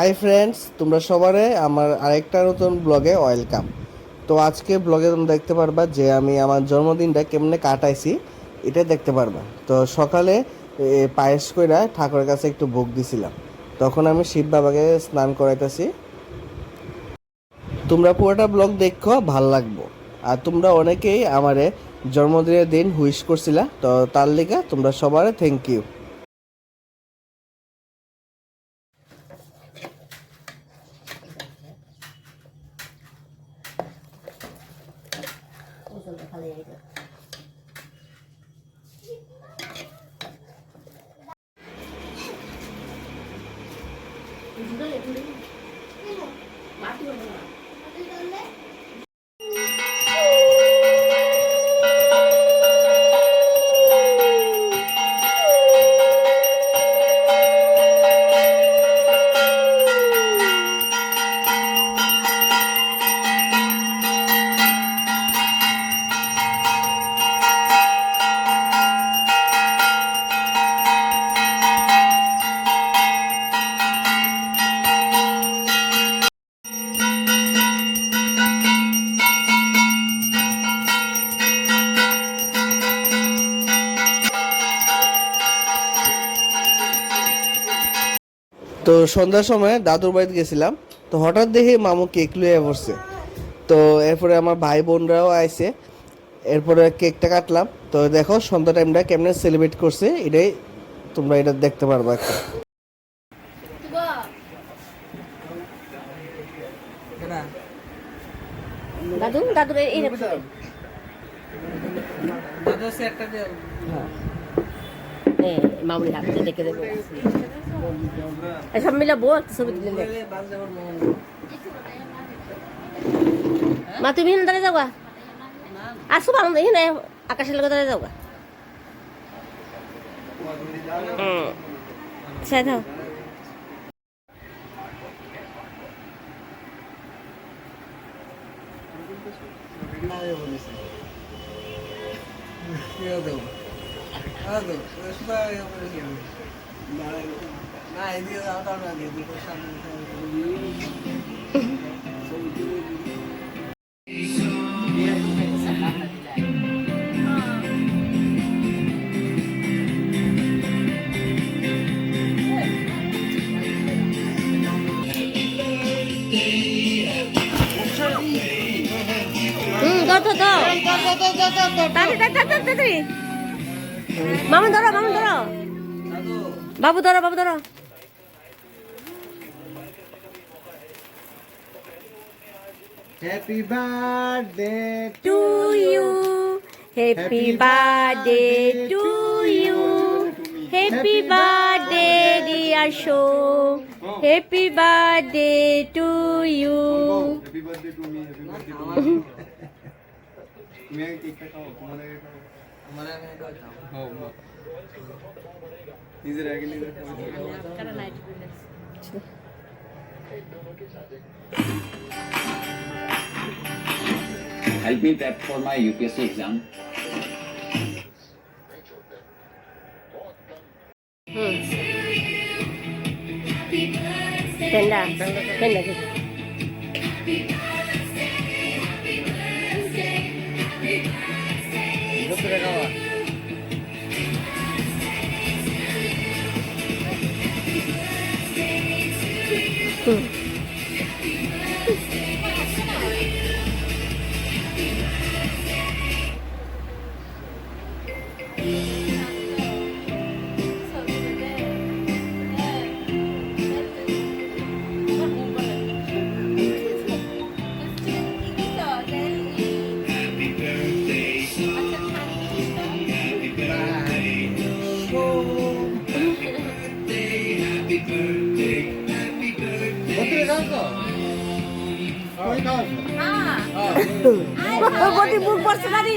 Hi friends, তোমরা সবারে আমার আরেকটা নতুন ব্লগে ওয়েলকাম। তো আজকে ব্লগে তোমরা দেখতে পারবা যে আমি আমার জন্মদিনটা কেমনে কাটাইছি, এটা দেখতে পারবা। তো সকালে পায়েস কইরা ঠাকুরের কাছে একটু ভোগ দিছিলাম, তখন আমি শিব বাবাকে স্নান করাইতেছি। তোমরা পুরোটা ব্লগ দেখো, ভাল লাগবো। আর তোমরা অনেকেই আমারে জন্মদিনের দিন হুইশ করছিলা, তো তার লিগা তোমরা সবারে থ্যাংক ইউ। তো সন্ধ্যার সময় দাদুর বাড়িতে গেছিলাম, তো হঠাৎ দেখি মামু কেক লুয়ে পড়ছে। তো এরপরে আমার ভাই বোনরাও আইছে, এরপরে কেকটা কাটলাম। তো দেখো সন্ধ্যা টাইমটা কেমনে সেলিব্রেট করছে, এটাই তোমরা এটা দেখতে পারবা একটা। দাদু দাদু এই দাদু সে একটা যে মামুনি হাতে দেখে দেবো সব মিলে বউ একটা ছবি তুলে মা তুমি দাঁড়িয়ে যাওয়া আসো ভালো দেখি না আকাশের লোক দাঁড়িয়ে যাওয়া সে দাও মামু ধরো মামু ধরো বাবু ধরো বাবু ধরো happy birthday to you happy birthday to you happy birthday dear শো happy birthday to you happy birthday to me happy birthday to me তুমি আগে কেকটা খাও তোমার আগে খাও আমার আগে খাও খাও নিজের আগে নিজের খাও Help me prep for my UPSC exam. Tenda, tenda. বটি মুখ পড়ছে না রে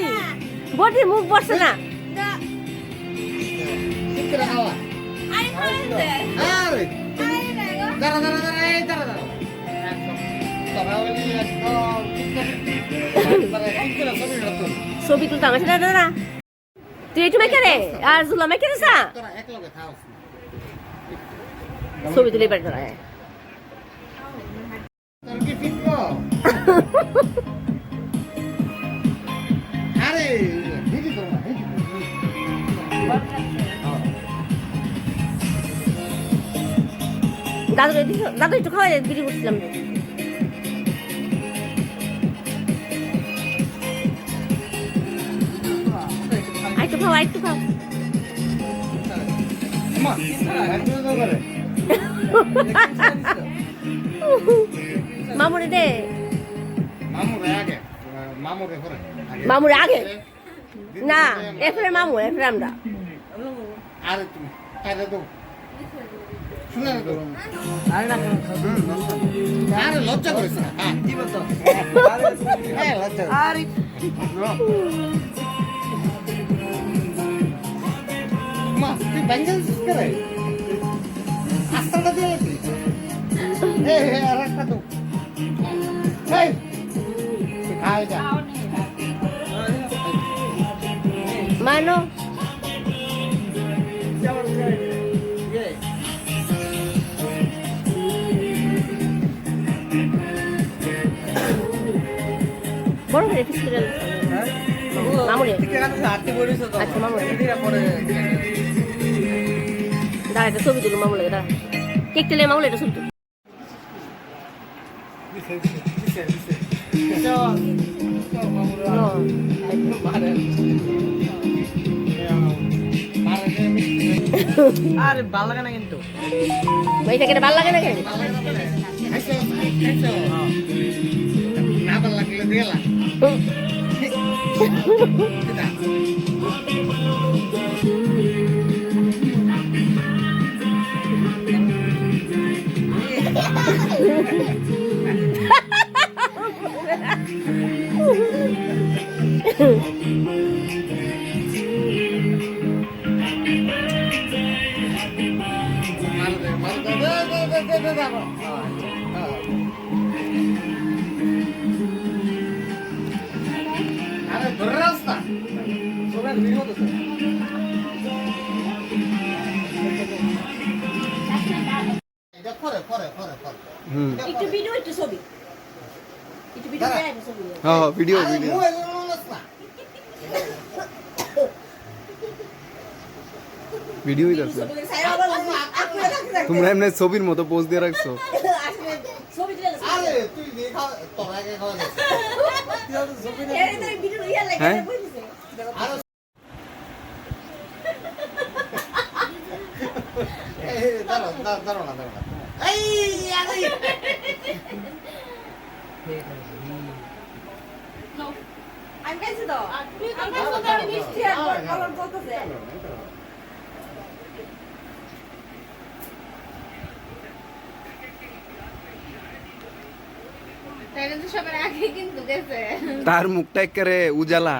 বটি মুখ পড়ছে না ছবি তুলতে আমার সাথে দাদা তুই একটু মেখে রে আর জুলা মেখে দিস ছবি তুলে এবার দাঁড়ায় তোর কি ফিটব আরে ভিডি তো না দাদু একটু খাওয়া যায় বিড়ি করছিলাম আরেকটু খাও আরেকটু খাও মা একটু তো করে মামুরে দে মামুরে আগে মামুরে করে মামুরে আগে না এফরে মামু এফরে আমরা আরে তুমি আরে তো শুনে না তো আরে লজ্জা করিস না হ্যাঁ কি বলতো হ্যাঁ লজ্জা আরে মা তুই বেঙ্গল করে আস্তাটা দিয়ে এই আর একটা তো এই আয় যা মানো বড় করে ফিস করে মামুরে আচ্ছা মামুরে দাঁড়া একটা ছবি তুলো মামুলে দাঁড়া কেক টেলে মামুলে একটা ছবি তুলো আরে ভালো লাগে না কিন্তু এইটা কেটে ভালো লাগে না কেন না ভালো লাগলে দিলা আরে ধরে রাস্তা সবাই ভিডিও তো এটা করে করে করে করে একটু ভিডিও একটু ছবি একটু ভিডিও দাঁড়া। দেয় ছবি হ্যাঁ ভিডিও আরে ভিডিও মুয়ে লোনস না ভিডিওই দেখছো তোমরা এমনি ছবির মতো পোজ দিয়ে রাখছো ছবি দিলে আরে তুই দেখা তোর আগে খাওয়া এর ভিডিও ইয়া লাগে হ্যাঁ? বলছে আরে এই দাঁড়া দাঁড়া না দাঁড়া এই আরে আমি কাছে দাও আমি কাছে দাও আমি মিষ্টি আর কালার বলতেছে তাইলে তো সবার আগে কিন্তু গেছে তার মুখটা একেবারে উজালা